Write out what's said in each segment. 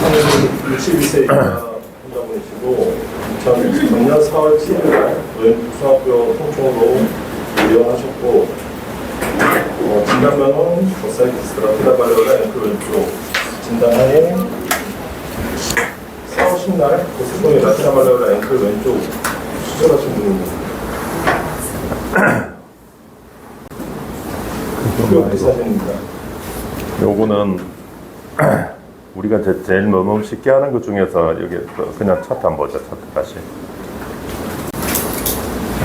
62세 환자분이시고 작년 4월 7일 노현중학교 통증으로 입원하셨고 진단명은 버사이티스라 피다발레오라 앵클 왼쪽 진단하에 4월 10날 고스통의 라티나발레오라 앵클 왼쪽 수술하신 분입니다. 그 사진입니다. 요거는 우리가 제일 너무 쉽게 하는 것 중에서 여기 그냥 차트 한번 보자. 차트 다시.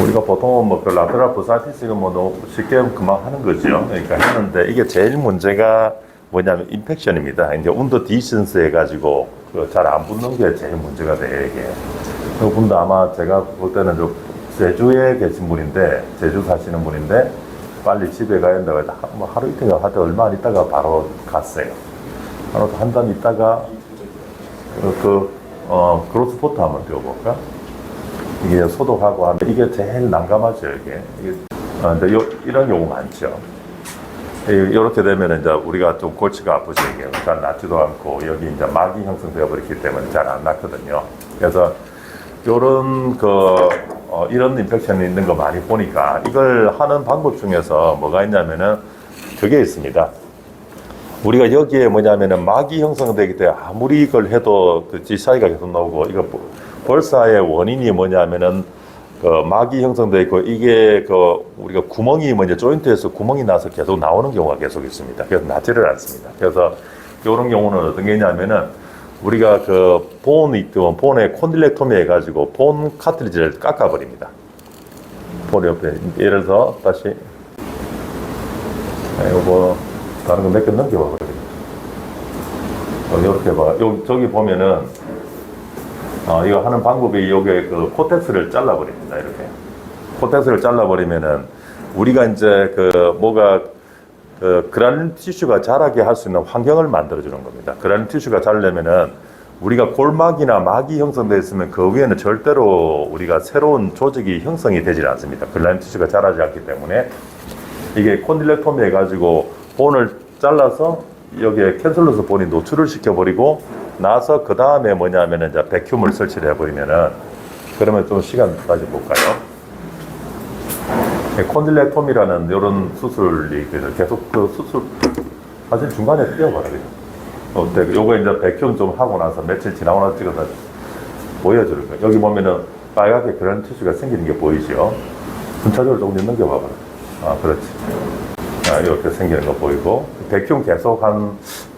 우리가 보통은 뭐 라테랄 버사이티스 이거 뭐 너무 쉽게 그만 하는 거죠. 그러니까 하는데 이게 제일 문제가 뭐냐면 인펙션입니다. 이제 운더 디션스 해가지고 잘 안 붙는 게 제일 문제가 돼요, 이게. 그분도 아마 제가 볼 때는 좀 제주에 계신 분인데, 제주 사시는 분인데, 빨리 집에 가야 된다고 해서 뭐 하루 이틀 하다 얼마 안 있다가 바로 갔어요. 바로 한 달 있다가 크로스포트 한번 뛰어볼까? 이게 소독하고 하면 이게 제일 난감하죠, 이게. 근데 이런 경우 많죠. 이렇게 되면 이제 우리가 좀 골치가 아프죠, 이게. 잘 낫지도 않고, 여기 이제 막이 형성되어 버렸기 때문에 잘 안 낫거든요. 그래서 요런 이런 인펙션이 있는 거 많이 보니까 이걸 하는 방법 중에서 뭐가 있냐면은 그게 있습니다. 우리가 여기에 뭐냐면은 막이 형성되기 때문에 아무리 이걸 해도 그 G사이가 계속 나오고, 이거 벌사의 원인이 뭐냐면은 막이 형성되어 있고, 이게 우리가 구멍이 먼저 조인트에서 구멍이 나서 계속 나오는 경우가 계속 있습니다. 그래서 낫지를 않습니다. 그래서 이런 경우는 어떤 게 있냐면은 우리가 본이 있던 본에 콘딜렉토미 해가지고 본 카트리지를 깎아버립니다. 본 옆에. 예를 들어서 다시 요거 다른 거 몇 개 넘겨봐. 이렇게 봐. 저기 보면은 이거 하는 방법이 요게 코텍스를 잘라버립니다. 이렇게. 코텍스를 잘라버리면은 우리가 이제 그라눌 티슈가 자라게 할 수 있는 환경을 만들어주는 겁니다. 그라눌 티슈가 자라려면은 우리가 골막이나 막이 형성되어 있으면 그 위에는 절대로 우리가 새로운 조직이 형성이 되질 않습니다. 그라눌 티슈가 자라지 않기 때문에 이게 콘딜렉토미 해가지고 본을 잘라서 여기에 캔슬러스 본이 노출을 시켜버리고 나서 그 다음에 뭐냐면은 이제 백큐음을 설치를 해버리면은, 그러면 좀 시간 가져 볼까요? 콘딜렉토미라는 이런 수술이 계속 수술 사실 중간에 뛰어버려요. 요거 이제 백큐음 좀 하고 나서 며칠 지나고 나서 찍어서 보여줄 거예요. 여기 보면은 빨갛게 그런 티슈가 생기는 게 보이죠? 순차적으로 조금 넘겨봐봐요. 그렇지. 이렇게 생기는 거 보이고, 백큐음 계속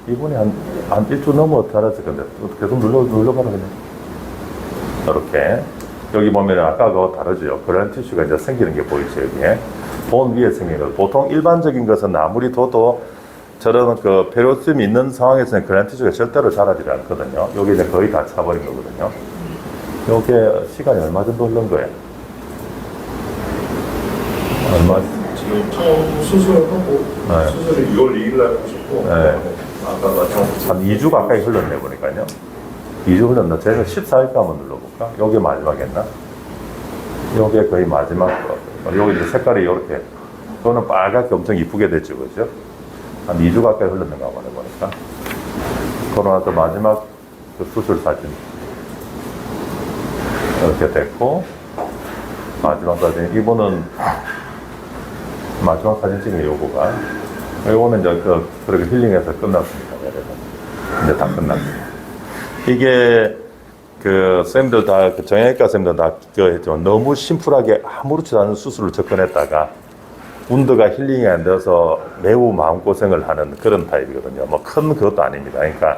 이분이 한 일주 넘어 달았을 건데, 계속 눌러봐라, 그냥. 이렇게. 여기 보면 아까 그거 다르죠. 그런 티슈가 이제 생기는 게 보이죠, 여기에. 본 위에 생기는 거. 보통 일반적인 것은 아무리 둬도 저런 페리오스텀이 있는 상황에서는 그런 티슈가 절대로 자라지 않거든요. 여기 이제 거의 다 차버린 거거든요. 요게 시간이 얼마 정도 흐른 거예요? 지금 처음 수술하고, 수술을 6월 2일 날 하셨고, 아까 마찬가지. 한 2주 가까이 흘렀네, 보니까요. 2주 흘렀나? 제가 14일까 한번 눌러볼까? 요게 마지막이었나? 요게 거의 마지막 거. 여기 이제 색깔이 요렇게. 그거는 빨갛게 엄청 이쁘게 됐죠, 그죠? 한 2주 가까이 흘렀는가 보네, 보니까. 그러고 나서 마지막 수술 사진. 이렇게 됐고, 마지막 사진. 이분은 마지막 사진 찍은 요거가. 요거는 이제 그렇게 힐링해서 끝났습니다. 이제 다 끝났습니다. 이게 쌤들 다, 정형외과 쌤들 다 했지만 너무 심플하게 아무렇지도 않은 수술을 접근했다가 운드가 힐링이 안 돼서 매우 마음고생을 하는 그런 타입이거든요. 뭐 큰 그것도 아닙니다. 그러니까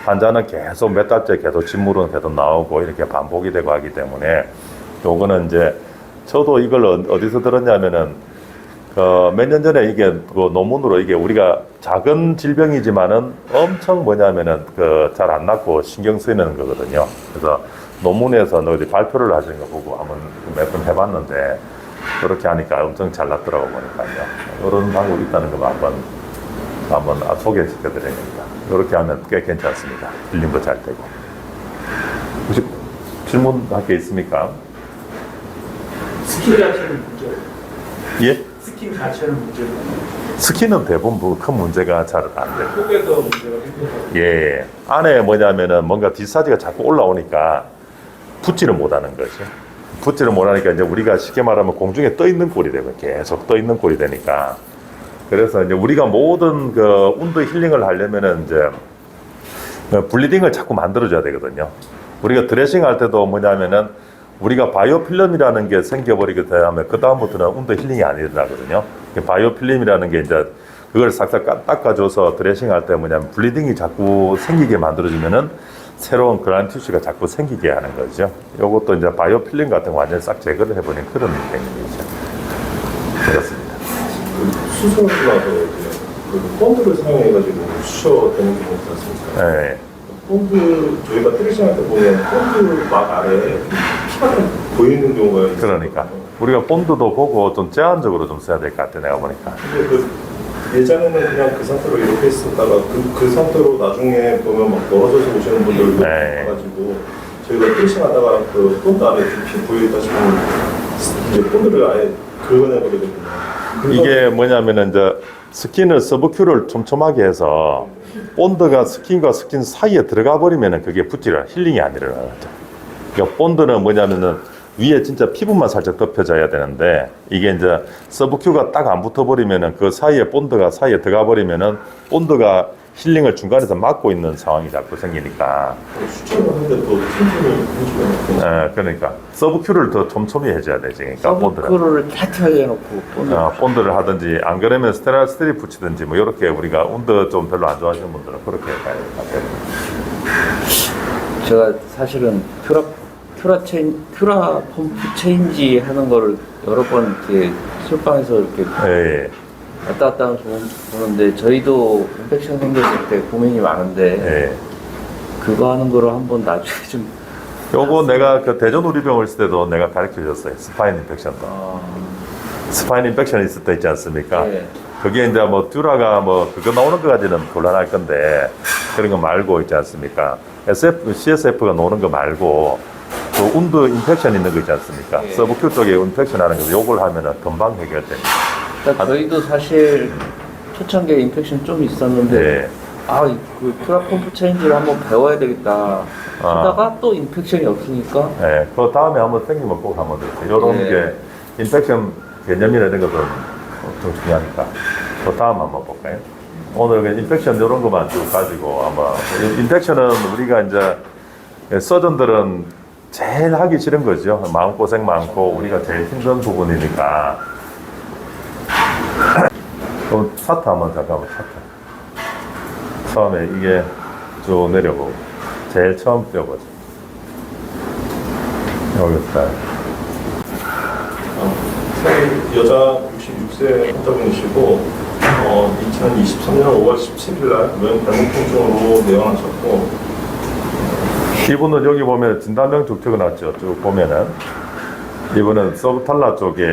환자는 계속 몇 달째 계속 진물은 계속 나오고 이렇게 반복이 되고 하기 때문에 요거는 이제 저도 이걸 어디서 들었냐면은 몇 년 전에 이게 논문으로 이게 우리가 작은 질병이지만은 엄청 뭐냐면은 잘 안 낫고 신경 쓰이는 거거든요. 그래서 논문에서 어디 발표를 하시는 거 보고 한번 몇 번 해봤는데 그렇게 하니까 엄청 잘 낫더라고 보니까요. 이런 방법이 있다는 거 한번 소개시켜 드립니다. 이렇게 하면 꽤 괜찮습니다. 힐링도 잘 되고. 혹시 질문할 게 있습니까? 스키를 하시는 분죠? 예? 스킨 자체는 문제가 스킨은 대부분 큰 문제가 잘 안 돼요. 속에서 문제가 생겨서 예. 안에 뭐냐면은 뭔가 뒷사지가 자꾸 올라오니까 붙지를 못하는 거죠. 붙지를 못하니까 이제 우리가 쉽게 말하면 공중에 떠 있는 꼴이 되고 계속 떠 있는 꼴이 되니까. 그래서 이제 우리가 모든 그 운드 힐링을 하려면은 이제 블리딩을 자꾸 만들어줘야 되거든요. 우리가 드레싱 할 때도 뭐냐면은 우리가 바이오필름이라는 게 생겨버리게 되면 그 다음부터는 운드 힐링이 안 일어나거든요. 바이오필름이라는 게 이제 그걸 싹싹 닦아줘서 드레싱 할 때 뭐냐면 블리딩이 자꾸 생기게 만들어주면은 새로운 그란 티슈가 자꾸 생기게 하는 거죠. 요것도 이제 바이오필름 같은 거 완전히 싹 제거를 해버리는 그런 메커니즘이죠. 그렇습니다. 수술하고 나서 이제 그 본드를 사용해가지고 수셔되는 경우가 있습니다. 네. 본드 저희가 트레싱할 때 보면 본드 막 아래에 피가 보이는 경우가 있어요. 그러니까 우리가 본드도 보고 좀 제한적으로 좀 써야 될 것 같아 내가 보니까. 근데 그 예전에는 그냥 그 상태로 이렇게 있었다가 그 상태로 나중에 보면 막 멀어져서 오시는 분들도 네. 봐가지고 저희가 트레싱하다가 그 본드 안에 좀 피 보이다 싶으면 이제 본드를 아예 긁어내버리거든요. 이게 뭐냐면은 이제 스킨을 서브큐를 촘촘하게 해서 본드가 스킨과 스킨 사이에 들어가 버리면은 그게 붙지를 힐링이 안 일어나죠. 그러니까 본드는 뭐냐면은 위에 진짜 피부만 살짝 덮여져야 되는데 이게 이제 서브큐가 딱 안 붙어 버리면은 그 사이에 본드가 사이에 들어가 버리면은 본드가 힐링을 중간에서 막고 있는 상황이 자꾸 생기니까. 수출을 하는데 또 틈틈이 해주면 그러니까 서브큐를 더 촘촘히 해줘야 되지. 그러니까 본드는. 서브크루를 타이트하게 해놓고 본드를 하든지 안 그러면 스트립 붙이든지 뭐 이렇게 우리가 운드 좀 별로 안 좋아하시는 분들은 그렇게 가야 될 것 같아요. 제가 사실은 큐라 펌프 체인지 하는 거를 여러 번 이렇게 술방에서 이렇게 예, 왔다 갔다 하면서 보는데 저희도 인펙션 생겼을 때 고민이 많은데 예. 그거 하는 거를 한번 나중에 좀 요거 내가 그 대전 우리병원 있을 때도 내가 가르쳐 줬어요. 스파인 인펙션도. 스파인 인펙션 있을 때 있지 않습니까? 네. 그게 이제 뭐 듀라가 뭐 그거 나오는 것까지는 곤란할 건데 그런 거 말고 있지 않습니까? CSF가 나오는 거 말고 그 운드 인펙션 있는 거 있지 않습니까? 네. 서브큐 쪽에 인펙션 하는 거 요걸 하면은 금방 해결됩니다. 그러니까 저희도 사실 초창기에 인펙션 좀 있었는데 네. 그 큐라 펌프 체인지를 한번 배워야 되겠다 하다가 또 인펙션이 없으니까 네, 그 다음에 한번 생기면 꼭 한번 드세요. 요런 네. 게 인펙션 개념이나 이런 것은 엄청 중요하니까 그 다음 한번 볼까요? 오늘 그 인펙션 이런 것만 쭉 가지고 아마 인펙션은 우리가 이제 서전들은 제일 하기 싫은 거죠. 마음고생 많고 우리가 제일 힘든 부분이니까. 그럼 차트 한번 잠깐만 차트. 처음에 이게 쭉 내려보고 제일 처음 뼈보죠. 여기서 여자 66세 환자분이시고 2023년 5월 17일 날 발목 통증으로 내원하셨고 이분은 여기 보면 진단명 쭉 적어놨죠. 쭉 보면은 이분은 서브탈라 쪽에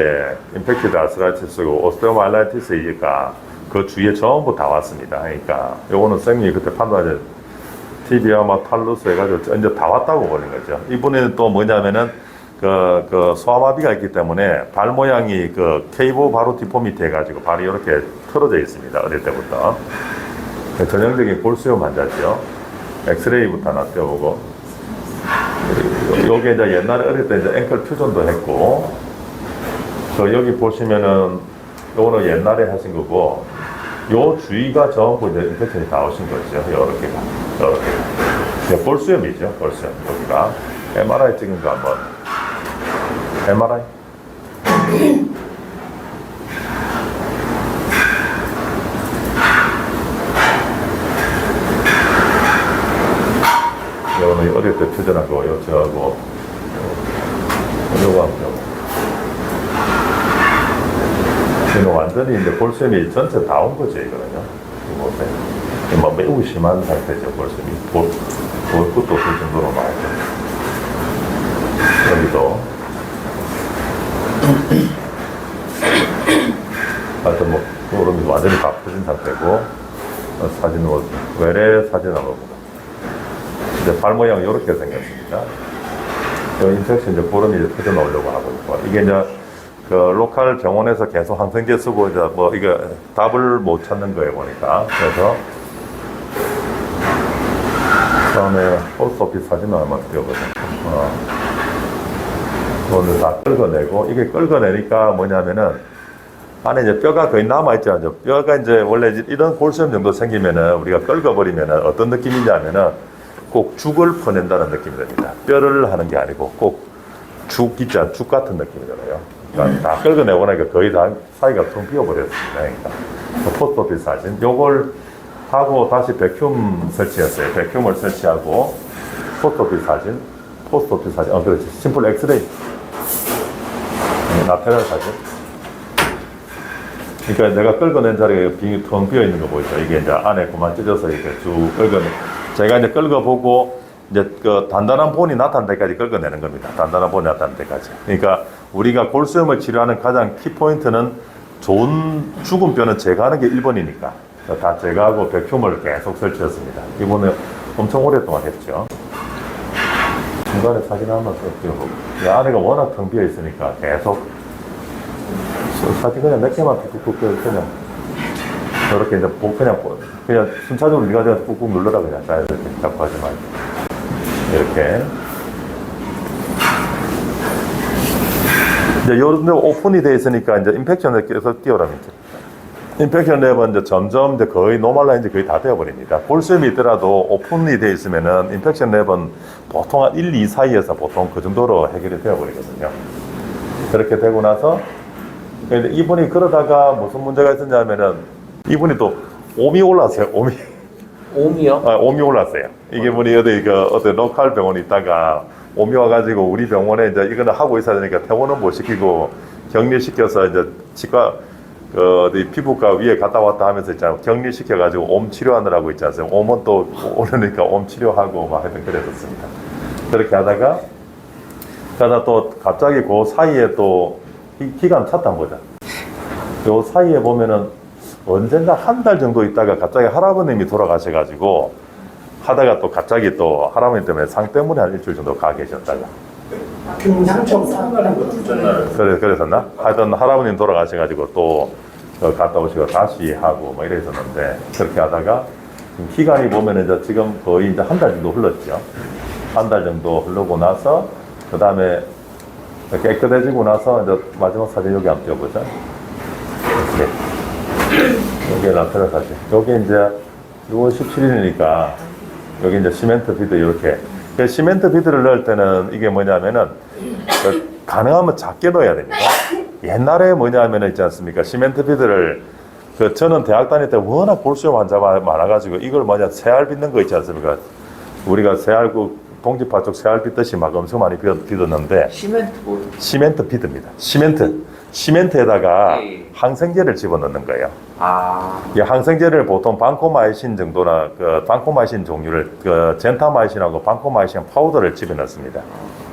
임팩티드 아스라이티스고 오스테오마일라이티스이니까 그 주위에 전부 다 왔습니다. 그러니까 요거는 쌤이 그때 판단하죠. 티비아마 탈루스 해가지고 이제 다 왔다고 보는 거죠. 이분은 또 뭐냐면은 그 소아마비가 있기 때문에 발 모양이 그 케이보 바로 디포미티 해가지고 발이 이렇게 틀어져 있습니다. 어릴 때부터. 전형적인 골수염 환자죠. 엑스레이부터 하나 떼어보고. 요게 이제 옛날에 어릴 때 이제 앵클 퓨전도 했고. 여기 보시면은 요거는 옛날에 하신 거고. 요 주위가 전부 이제 인펙션이 다 오신 거죠. 요렇게가. 요렇게가. 볼수염이죠. 볼수염. 여기가. MRI 찍은 거 한번. MRI? 요거는 어릴 때 투전하고, 요, 저하고, 요거 한번. 지금 완전히 이제 볼수염이 전체 다 온 거죠, 이거는요. 이거 보세요. 뭐 매우 심한 상태죠, 볼수염이. 볼 것도 없을 정도로 많아요. 여기도. 하여튼 뭐, 그러면 완전히 다 퍼진 상태고, 사진은 뭐, 외래 사진 한번 보고. 이제 발 모양이 이렇게 생겼습니다. 인펙션 이제 보름이 이제 터져 나오려고 하고 있고. 이게 이제 그 로컬 병원에서 계속 항생제 쓰고 이제 뭐 이거 답을 못 찾는 거예요 보니까. 그래서 처음에 포스트오피스 사진을 한번 띄워보자. 이거는 다 긁어내고, 이게 긁어내니까 뭐냐면은 안에 이제 뼈가 거의 남아있잖아요. 뼈가 이제 원래 이런 골수염 정도 생기면은 우리가 긁어버리면은 어떤 느낌이냐면은 꼭 죽을 퍼낸다는 느낌이 듭니다. 뼈를 하는 게 아니고 꼭 죽 같은 느낌이잖아요. 그러니까 다 긁어내고 나니까 거의 다 사이가 텅 비어버렸습니다. 그러니까 포스트오피스 사진. 요걸 하고 다시 백큐ම් 설치했어요. 백큐음을 설치하고 포스트오피스 사진. 그렇지. 심플 엑스레이. 나태랄 사진. 그러니까 내가 긁어낸 자리가 텅 비어 있는 거 보이죠? 이게 이제 안에 그만 찢어서 이렇게 쭉 긁어내. 제가 이제 긁어보고 이제 그 단단한 본이 나타날 때까지 긁어내는 겁니다. 단단한 본이 나타날 때까지. 그러니까 우리가 골수염을 치료하는 가장 키포인트는 좋은 죽은 뼈는 제거하는 게 1번이니까 다 제거하고 백큐음을 계속 설치했습니다. 이번에 엄청 오랫동안 했죠. 중간에 사진 한번 찍어보고. 안에가 워낙 텅 비어 있으니까 계속 사진 그냥 몇 개만 꾹꾹 그냥 저렇게 이제 그냥 순차적으로 네가 꾹꾹 눌러라 그냥 자연스럽게 자꾸 하지 말고 이렇게 이제 요런데 오픈이 돼 있으니까 이제 임팩션 랩에서 띄워라면 임팩션 랩은 이제 점점 이제 거의 노멀라인지 거의 다 되어버립니다. 골수염이 있더라도 오픈이 돼 있으면은 임팩션 랩은 보통 한 1, 2 사이에서 보통 그 정도로 해결이 되어버리거든요. 그렇게 되고 나서 이분이 그러다가 무슨 문제가 있었냐면은 이분이 또 옴이 올랐어요. 옴이요? 옴이 올랐어요. 이게 분이 어디 로컬 병원에 있다가 옴이 와가지고 우리 병원에 이제 이거는 하고 있어야 되니까 퇴원은 못 시키고 격리시켜서 이제 치과 어디 피부과 위에 갔다 왔다 하면서 있잖아요. 격리시켜가지고 옴 치료하느라고 있지 않습니까? 옴은 또 오르니까 옴 치료하고 막 하여튼 그랬었습니다. 그렇게 하다가 또 갑자기 그 사이에 또 기간 찼단 거죠. 요 사이에 보면은 언젠가 한 달 정도 있다가 갑자기 할아버님이 돌아가셔가지고 하다가 또 갑자기 또 할아버님 때문에 상 때문에 한 일주일 정도 가 계셨다가 상처 상하는 것도 있잖아요. 그랬었나? 하여튼 할아버님 돌아가셔가지고 또 갔다 오시고 다시 하고 뭐 이랬었는데 그렇게 하다가 기간이 보면은 이제 지금 거의 이제 한 달 정도 흘렀죠. 한 달 정도 흐르고 나서 그 다음에 깨끗해지고 나서 이제 마지막 사진 여기 한번 띄워보자. 이렇게. 여기에 나타난 사진. 여기 이제 6월 17일이니까 여기 이제 시멘트 비드 이렇게. 시멘트 비드를 넣을 때는 이게 뭐냐면은 가능하면 작게 넣어야 됩니다. 옛날에 뭐냐면은 있지 않습니까? 시멘트 비드를 저는 대학 다닐 때 워낙 골수염 환자가 많아가지고 이걸 새알 빚는 거 있지 않습니까? 우리가 새알 동지파 쪽 새알 빚듯이 막 엄청 많이 빚었는데 시멘트 비드입니다. 시멘트에다가 항생제를 집어넣는 거예요. 이 항생제를 보통 방코마이신 정도나 방코마이신 종류를 젠타마이신하고 방코마이신 파우더를 집어넣습니다.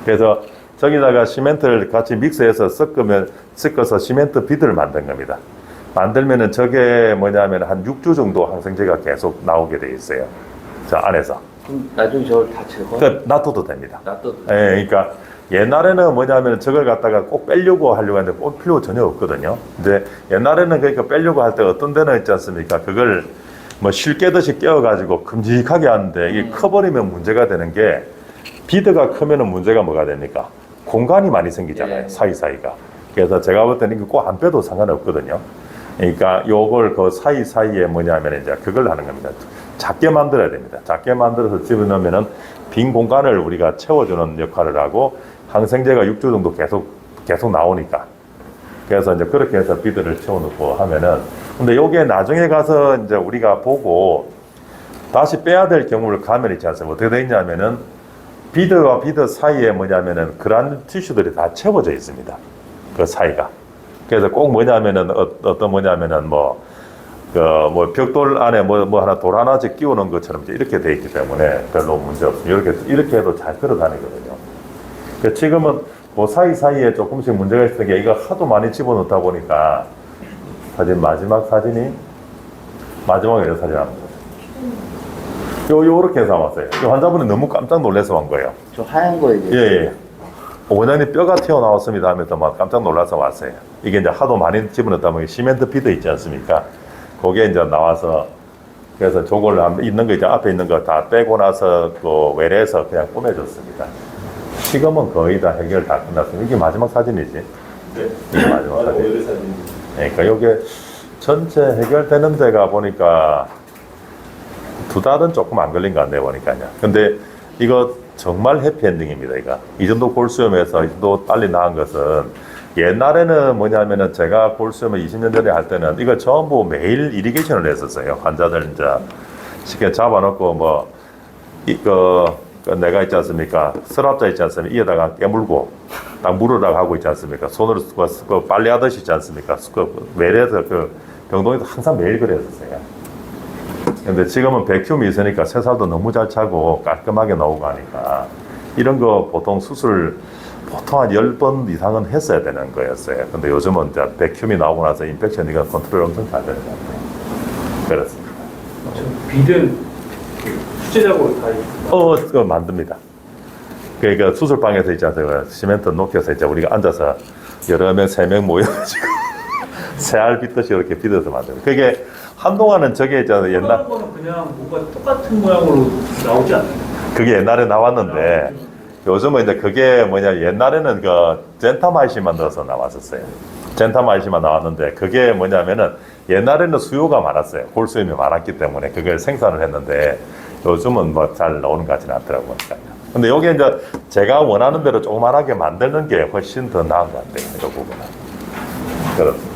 그래서 저기다가 시멘트를 같이 믹스해서 섞어서 시멘트 비드를 만든 겁니다. 만들면은 저게 뭐냐면 한 6주 정도 항생제가 계속 나오게 돼 있어요. 저 안에서. 그럼 나중에 저걸 다 제거? 놔둬도 됩니다. 놔둬도. 예, 그러니까 옛날에는 뭐냐면 저걸 갖다가 꼭 빼려고 하려고 했는데 꼭 필요 전혀 없거든요. 근데 옛날에는 그러니까 빼려고 할 때 어떤 데는 있지 않습니까? 그걸 뭐 실 깨듯이 깨어가지고 큼직하게 하는데 이게 커버리면 문제가 되는 게 비드가 크면은 문제가 뭐가 됩니까? 공간이 많이 생기잖아요. 사이사이가. 그래서 제가 볼 때는 이거 꼭 안 빼도 상관없거든요. 그러니까 요걸 그 사이사이에 뭐냐면 이제 그걸 하는 겁니다. 작게 만들어야 됩니다. 작게 만들어서 집어넣으면은 빈 공간을 우리가 채워주는 역할을 하고 항생제가 6주 정도 계속 나오니까. 그래서 이제 그렇게 해서 비드를 채워놓고 하면은 근데 요게 나중에 가서 이제 우리가 보고 다시 빼야 될 경우를 가면 있지 않습니까? 어떻게 되어 있냐면은 비드와 비드 사이에 뭐냐면은 그란 티슈들이 다 채워져 있습니다. 그 사이가. 그래서 꼭 뭐냐면은 어떤 뭐냐면은 벽돌 안에 하나 돌 하나씩 끼우는 것처럼 이렇게 돼 있기 때문에 별로 문제 없습니다. 이렇게 해도 잘 끌어다니거든요. 그러니까 지금은 그 사이사이에 조금씩 문제가 있으니까 이거 하도 많이 집어넣다 보니까 마지막에 이런 사진 합니다. 요렇게 해서 왔어요. 환자분이 너무 깜짝 놀라서 한 거예요. 저 하얀 거 얘기해요. 예. 원장님 뼈가 튀어나왔습니다 하면서 막 깜짝 놀라서 왔어요. 이게 이제 하도 많이 집어넣다 보니 시멘트 피드 있지 않습니까? 그게 이제 나와서 그래서 저걸 있는 거 이제 앞에 있는 거 다 빼고 나서 그 외래에서 그냥 꾸며줬습니다. 지금은 거의 다 해결 다 끝났습니다. 이게 마지막 사진이지? 네. 이게 마지막 사진. 열애 사진. 그러니까 이게 전체 해결되는 데가 보니까 2달은 조금 안 걸린 것 같네요, 보니까요. 근데 이거 정말 해피엔딩입니다, 이거. 이 정도 골수염에서 이 정도 빨리 나은 것은 옛날에는 뭐냐면은 제가 골수염을 20년 전에 할 때는 이거 전부 매일 이리게이션을 했었어요. 환자들 이제 쉽게 잡아놓고 뭐, 이거, 내가 있지 않습니까? 서랍자 있지 않습니까? 이에다가 깨물고 딱 물으라고 하고 있지 않습니까? 손으로 그 빨래 하듯이 있지 않습니까? 그 외래에서 그 병동에서 항상 매일 그랬었어요. 근데 지금은 백큐움이 있으니까 새살도 너무 잘 차고 깔끔하게 나오고 하니까 이런 거 보통 수술 보통 한 10번 이상은 했어야 되는 거였어요. 근데 요즘은 이제 백큐움이 나오고 나서 인펙션 이거 컨트롤 엄청 잘 되는 것 같아요. 그렇습니다. 비든 수제작으로 다 그거 만듭니다. 그러니까 수술방에서 있지 않습니까? 시멘트 녹여서 이제 우리가 앉아서 여러 명, 3명 모여가지고 새알 빗듯이 이렇게 빗어서 만듭니다. 그게 한동안은 저게 있잖아요. 옛날 거는 그냥 뭔가 똑같은 모양으로 나오지 않나요? 그게 옛날에 나왔는데 요즘은 이제 그게 뭐냐 옛날에는 그 젠타마이신만 넣어서 나왔었어요. 젠타마이신만 나왔는데 그게 뭐냐면은 옛날에는 수요가 많았어요. 골수염이 많았기 때문에 그걸 생산을 했는데 요즘은 뭐 잘 나오는 것 같지는 않더라고요. 근데 여기 이제 제가 원하는 대로 조그만하게 만드는 게 훨씬 더 나은 것 같아요. 이 부분은. 그렇습니다.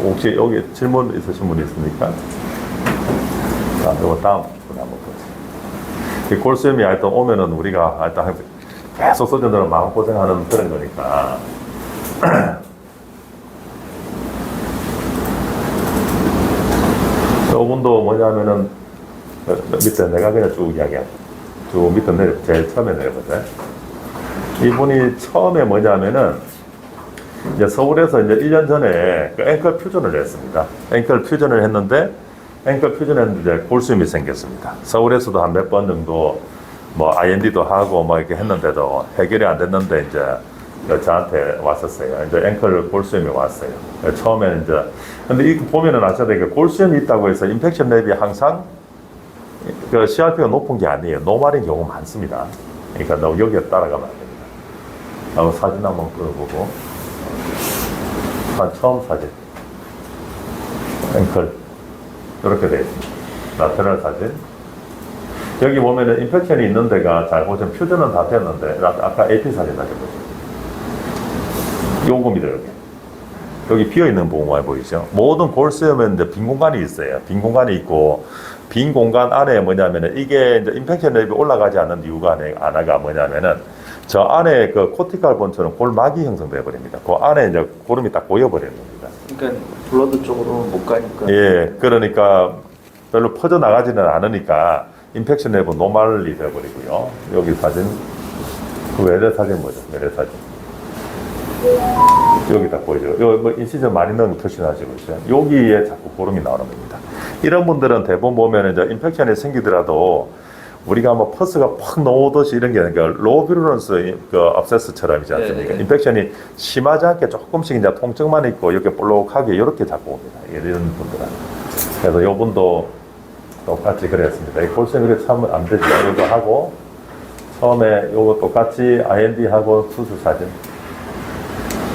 혹시 여기 질문 있으신 분 있습니까? 자, 이거 다음 분 한번 보세요. 이 골수염이 하여튼 오면은 우리가 하여튼 계속 소전들은 마음고생하는 그런 거니까. 저분도 뭐냐면은, 밑에 내가 그냥 쭉 이야기할게. 쭉 밑에 제일 처음에 내려보세요. 이분이 처음에 뭐냐면은, 이제 서울에서 이제 1년 전에 그 앵클 퓨전을 했습니다. 앵클 퓨전을 했는데, 앵클 퓨전 했는데 이제 골수염이 생겼습니다. 서울에서도 한 몇 번 정도 뭐 IND도 하고 뭐 이렇게 했는데도 해결이 안 됐는데 이제 저한테 왔었어요. 이제 앵클 골수염이 왔어요. 처음에는 이제 근데 이거 보면은 아셔야 되게 골수염이 있다고 해서 인펙션 랩이 항상 그 CRP가 높은 게 아니에요. 노말인 경우 많습니다. 그러니까 너 여기에 따라가면 안 됩니다. 한번 사진 한번 끌어보고 한 처음 사진 앵클 이렇게 되어 있습니다. 라테럴 사진. 여기 보면은 인펙션이 있는 데가 잘 보시면 퓨전은 다 됐는데 아까 AP 사진 다시 보시죠. 요겁니다. 여기 비어있는 부분만 보이죠. 모든 골수염은 이제 빈 공간이 있어요. 빈 공간이 있고 빈 공간 안에 뭐냐면은 이게 이제 인펙션 랩이 올라가지 않는 이유가 하나가 뭐냐면은 저 안에 그 코티칼 본처럼 골막이 형성돼 버립니다. 그 안에 이제 고름이 딱 보여 버리는 겁니다. 그러니까 블러드 쪽으로 못 가니까. 예, 그러니까 별로 퍼져 나가지는 않으니까 인펙션 랩은 노말이 되어버리고요. 여기 사진, 그 외래 사진 뭐죠? 외래 사진. 여기 딱 보이죠? 여기 뭐 인시전 많이 넣은 거 표시나시고 있어요. 여기에 자꾸 고름이 나오는 겁니다. 이런 분들은 대부분 보면 이제 인펙션이 생기더라도 우리가 뭐 퍼스가 팍 나오듯이 이런 게 아니라 로우 비루런스 그 업세스처럼이지 않습니까? 네. 인펙션이 심하지 않게 조금씩 이제 통증만 있고 이렇게 볼록하게 이렇게 자꾸 옵니다. 이런 분들은. 그래서 요 분도 똑같이 그랬습니다. 이 골수염 그래 참으면 안 되죠. 이거 하고 처음에 요거 똑같이 IND 하고 수술 사진.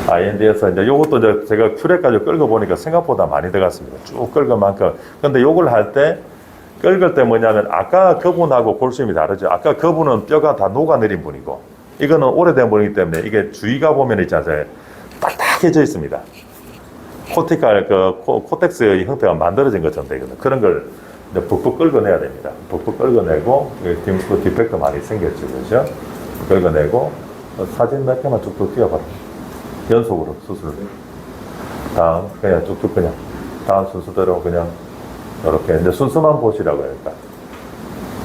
IND에서 이제 요것도 이제 제가 큐레까지 끌고 보니까 생각보다 많이 들어갔습니다. 쭉 끌고 만큼. 근데 요걸 할 때 끌을 때 뭐냐면 아까 그분하고 골수염이 다르죠. 아까 그분은 뼈가 다 녹아내린 분이고 이거는 오래된 분이기 때문에 이게 주위가 보면 있지 않아요. 딱딱해져 있습니다. 코티칼 그 코텍스의 형태가 만들어진 것처럼 되거든요. 그런 걸 이제 북북 끌어내야 됩니다. 북북 끌어내고 그 디펙트 많이 생겼죠, 그렇죠? 끌어내고 사진 몇 개만 쭉쭉 띄워봐라. 연속으로 수술. 다음 그냥 쭉쭉 그냥 다음 순서대로 그냥 이렇게 이제 순서만 보시라고 하니까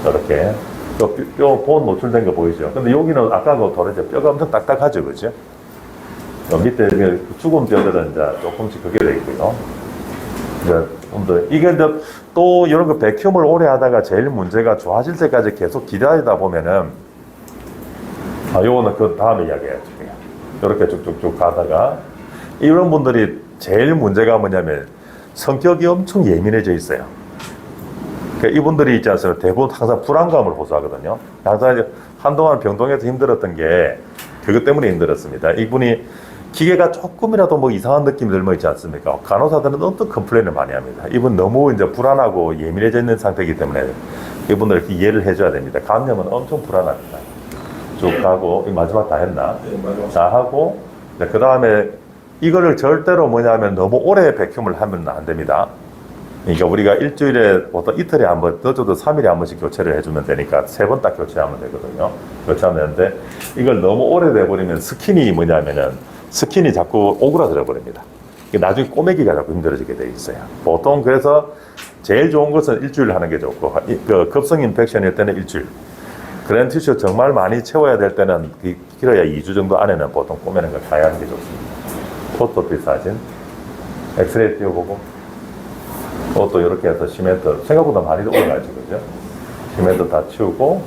이렇게 뼈본 노출된 거 보이죠? 근데 여기는 아까 그 도래죠. 뼈가 엄청 딱딱하죠, 그렇죠? 밑에 죽은 뼈들은 이제 조금씩 그게 돼 있고요. 이제 이게 이제 또 이런 거 백큐움을 오래 하다가 제일 문제가 좋아질 때까지 계속 기다리다 보면은 요거는 그 다음에 이야기해야죠. 이렇게 쭉쭉쭉 가다가 이런 분들이 제일 문제가 뭐냐면 성격이 엄청 예민해져 있어요. 그러니까 이분들이 있지 않습니까? 대부분 항상 불안감을 호소하거든요. 항상 이제 한동안 병동에서 힘들었던 게 그것 때문에 힘들었습니다. 이분이 기계가 조금이라도 뭐 이상한 느낌이 들면 있지 않습니까? 간호사들은 어떤 컴플레인을 많이 합니다. 이분 너무 이제 불안하고 예민해져 있는 상태이기 때문에 이분들 이렇게 이해를 해줘야 됩니다. 감염은 엄청 불안합니다. 쭉 가고, 마지막 다 했나? 네, 맞아요. 다 하고, 그 다음에 이거를 절대로 뭐냐면 너무 오래 백큐을 하면 안 됩니다. 그러니까 우리가 일주일에 보통 이틀에 한 번, 늦어도 3일에 한 번씩 교체를 해주면 되니까 3번 딱 교체하면 되거든요. 교체하면 되는데 이걸 너무 오래 돼버리면 스킨이 뭐냐면은 스킨이 자꾸 오그라들어 버립니다. 나중에 꼬매기가 자꾸 힘들어지게 돼 있어요. 보통 그래서 제일 좋은 것은 일주일 하는 게 좋고, 그 급성 인펙션일 때는 일주일. 그랜 티슈 정말 많이 채워야 될 때는 길어야 2주 정도 안에는 보통 꼬매는 걸 다 하는 게 좋습니다. 포토피 사진, 엑스레이 띄워보고, 또 이렇게 해서 시멘트, 생각보다 많이 올라가죠, 그죠? 시멘트 다 치우고,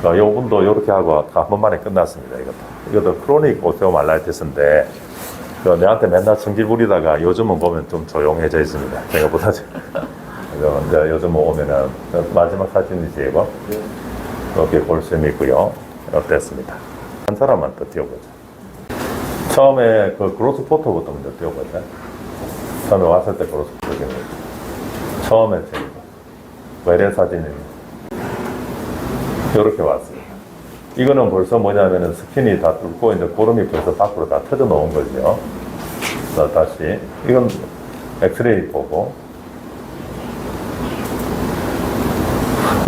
요분도 이렇게 하고 한 번만에 끝났습니다, 이것도 크로닉 오스테오말라이티스인데, 내한테 맨날 성질 부리다가 요즘은 보면 좀 조용해져 있습니다. 생각보다. 이제 요즘 오면은 마지막 사진이지, 이거? 이렇게 볼 수 있고요. 어땠습니다. 한 사람만 더 띄워보자. 처음에 그 그로스 포토부터 먼저 띄워보자. 처음에 왔을 때 그로스 포토 띄워보자. 처음에 제가 외래 사진입니다. 이렇게 왔습니다. 이거는 벌써 뭐냐면은 스킨이 다 뚫고 이제 고름이 벌써 밖으로 다 터져 놓은 거죠. 자, 다시. 이건 엑스레이 보고.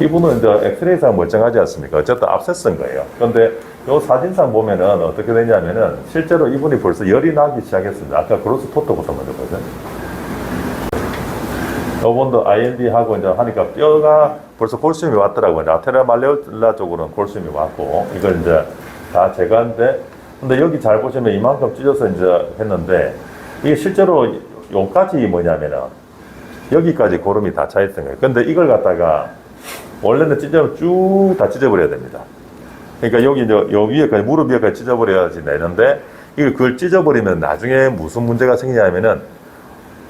이분은 이제 엑스레이상 멀쩡하지 않습니까? 어쨌든 압세스인 거예요. 그런데 이 사진상 보면은 어떻게 되냐면은 실제로 이분이 벌써 열이 나기 시작했습니다. 아까 그로스 포토부터 먼저 보죠. 이분도 IND 하고 이제 하니까 뼈가 벌써 골수염이 왔더라고요. 아테라 말레올라 쪽으로는 골수염이 왔고, 이걸 이제 다 제거한데, 근데 여기 잘 보시면 이만큼 찢어서 이제 했는데, 이게 실제로 여기까지 뭐냐면은, 여기까지 고름이 다 차있던 거예요. 근데 이걸 갖다가, 원래는 찢으면 쭉 다 찢어버려야 됩니다. 그러니까 여기 이제, 요 위에까지, 무릎 위에까지 찢어버려야지 되는데, 그걸 찢어버리면 나중에 무슨 문제가 생기냐면은,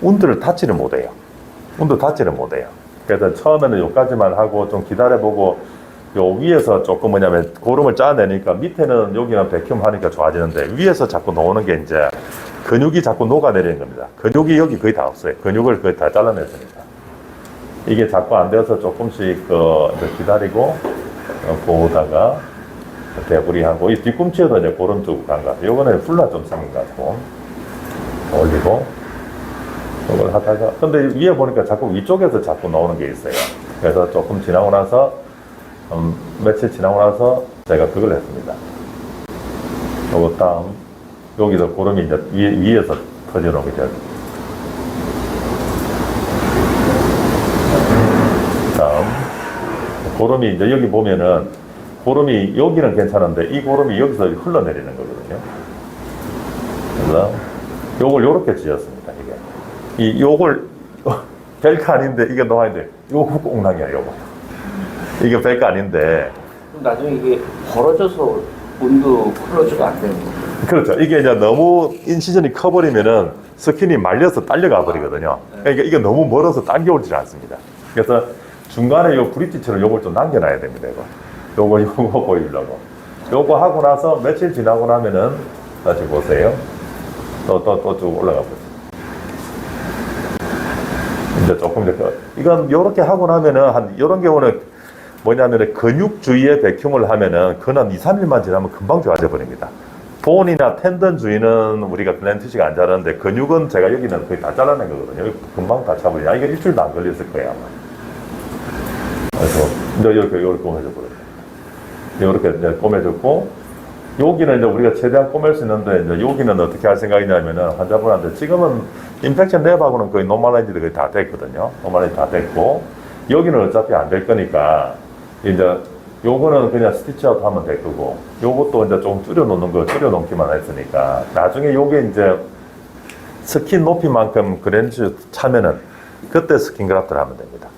운들을 닫지를 못해요. 운도 닫지를 못해요. 그래서 처음에는 여기까지만 하고 좀 기다려보고 요 위에서 조금 뭐냐면 고름을 짜내니까 밑에는 여기는 백큐ම් 하니까 좋아지는데 위에서 자꾸 놓는 게 이제 근육이 자꾸 녹아내리는 겁니다. 근육이 여기 거의 다 없어요. 근육을 거의 다 잘라냈으니까. 이게 자꾸 안 돼서 조금씩 기다리고 보다가 대부리하고 이 뒤꿈치에도 이제 고름 쪽 간 것 같아요. 요거는 훌라 좀 생긴 것 같고 올리고 이걸 하다가, 근데 위에 보니까 자꾸 위쪽에서 자꾸 나오는 게 있어요. 그래서 조금 지나고 나서, 며칠 지나고 나서 제가 그걸 했습니다. 요거 다음, 여기서 고름이 이제 위에서 터져나오게 돼요. 다음, 고름이 이제 여기 보면은, 고름이 여기는 괜찮은데, 이 고름이 여기서 흘러내리는 거거든요. 그래서 요걸 요렇게 지었습니다, 이게. 요걸 벨가 아닌데 이게 노아인데 요거 꽁랑이야 요거. 이게 벨가 아닌데. 그럼 나중에 이게 벌어져서 온도 쿨러즈가 안 되는 거예요. 그렇죠. 이게 이제 너무 인시전이 커버리면은 스킨이 말려서 딸려가 버리거든요. 그러니까 이게 너무 멀어서 당겨오질 않습니다. 그래서 중간에 요 브릿지처럼 요걸 좀 남겨놔야 됩니다. 요거 보이려고. 요거 하고 나서 며칠 지나고 나면은 다시 보세요. 또 쭉 올라가 보세요. 이제 조금 이렇게, 이건 요렇게 하고 나면은, 요런 경우는 뭐냐면은 근육 주위에 백큐을 하면은 그건 2, 3일만 지나면 금방 좋아져 버립니다. 본이나 텐던 주위는 우리가 글랜티시가 안 자르는데 근육은 제가 여기는 거의 다 잘라낸 거거든요. 여기 금방 다 차버리냐. 이게 일주일도 안 걸렸을 거예요, 아마. 그래서 이제 이렇게 꼬매져 버려요. 이렇게 이제 꼬매졌고, 여기는 이제 우리가 최대한 꼬맬 수 있는데, 이제 여기는 어떻게 할 생각이냐면은, 환자분한테 지금은 인펙션 랩하고는 거의 노멀라이즈도 거의 다 됐거든요. 노멀라이즈 다 됐고, 여기는 어차피 안 될 거니까, 이제 요거는 그냥 스티치아웃 하면 될 거고, 요것도 이제 좀 줄여놓는 거, 줄여놓기만 했으니까, 나중에 요게 이제 스킨 높이만큼 그랜드 차면은, 그때 스킨 그라프트를 하면 됩니다.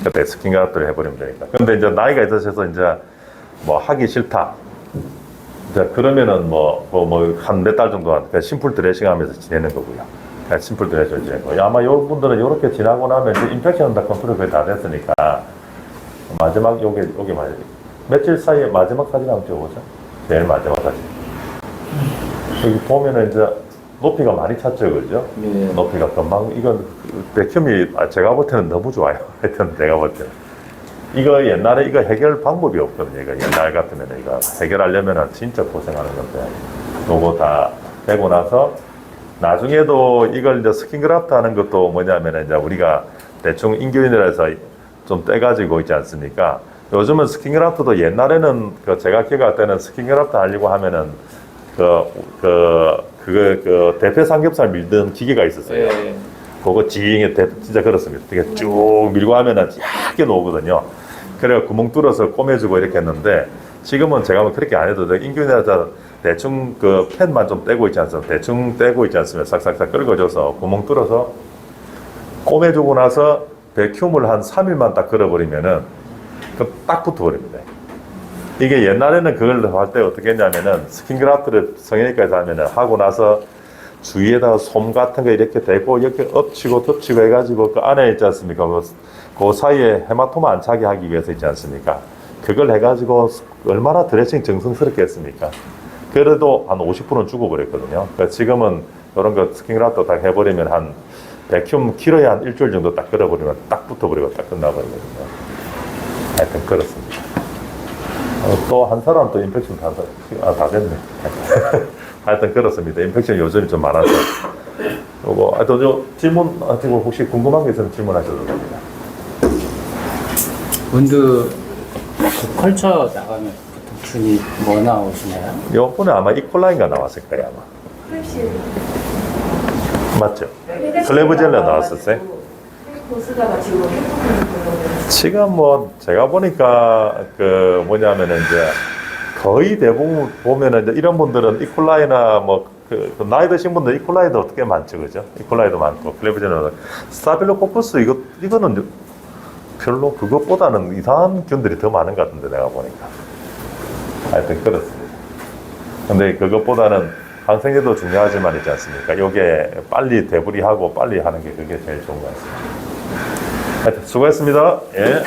그때 스킨 그라프트를 해버리면 되니까. 근데 이제 나이가 있어서 이제 뭐 하기 싫다. 자, 그러면은 한 몇 달 정도 그냥 심플 드레싱 하면서 지내는 거고요. 그냥 심플 드레싱을 지내고. 아마 요 분들은 이렇게 지나고 나면 이제 인펙션은 다 컨트롤 거의 다 됐으니까 마지막 요게 말이에요. 며칠 사이에 마지막 사진 한번 찍어보죠. 제일 마지막 사진. 여기 보면은 이제 높이가 많이 찼죠, 그죠? 예. 높이가 금방, 이건 백큐미 제가 볼 때는 너무 좋아요. 하여튼 내가 볼 때는. 이거 옛날에 이거 해결 방법이 없거든요. 이거 옛날 같으면 이거 해결하려면은 진짜 고생하는 건데. 요거 다 되고 나서 나중에도 이걸 이제 스킨그라프트 하는 것도 뭐냐면은 이제 우리가 대충 인규인이라서 좀 떼가지고 있지 않습니까? 요즘은 스킨그라프트도 옛날에는 제가 기억할 때는 스킨그라프트 하려고 하면은 그 대패 삼겹살 밀던 기계가 있었어요. 예. 그거 진짜 그렇습니다. 되게 쭉 밀고 하면은 얇게 나오거든요. 그래서 구멍 뚫어서 꼬매주고 이렇게 했는데 지금은 제가 뭐 그렇게 안 해도 돼. 인균에다 대충 그 펜만 좀 떼고 있지 않습니까? 대충 떼고 있지 않습니까? 싹싹싹 긁어줘서 구멍 뚫어서 꼬매주고 나서 백큐을 한 3일만 딱 걸어버리면은 딱 붙어버립니다. 이게 옛날에는 그걸 할 때 어떻게 했냐면은 스킨그라프트를 성형외과에서 하면은 하고 나서 주위에다가 솜 같은 거 이렇게 대고 이렇게 엎치고 덮치고 해가지고 그 안에 있지 않습니까? 그 사이에 헤마토마 안 차게 하기 위해서 있지 않습니까? 그걸 해가지고 얼마나 드레싱 정성스럽게 했습니까? 그래도 한 50%는 죽어버렸거든요. 그러니까 지금은 이런 거 스킨그라프트 딱 해버리면 한 백큐 길어야 한 일주일 정도 딱 걸어버리면 딱 붙어버리고 딱 끝나버리거든요. 하여튼 그렇습니다. 또 한 사람 또 인펙션 다 됐네. 하여튼 그렇습니다. 인펙션 요즘이 좀 많아서. 요거, 하여튼 요 질문, 혹시 궁금한 게 있으면 질문하셔도 됩니다. 문드 컬처 나가면 보통 준이 뭐 나오시나요? 요번에 아마 이콜라인가 나왔을 거예요, 아마. 맞죠? 클레브젤라 나왔었어요? 보스가 지금 지금 뭐 제가 보니까 그 뭐냐면은 이제 거의 대부분 보면은 이제 이런 분들은 이콜라이나 그 나이 드신 분들 이콜라이도 어떻게 많죠, 그죠? 이콜라이도 많고 클레브젤라, 스타필로코커스 이거는 별로 그것보다는 이상한 균들이 더 많은 것 같은데 내가 보니까. 하여튼 그렇습니다. 근데 그것보다는 항생제도 중요하지만 있지 않습니까? 요게 빨리 대부리하고 빨리 하는 게 그게 제일 좋은 것 같습니다. 하여튼 수고했습니다. 예.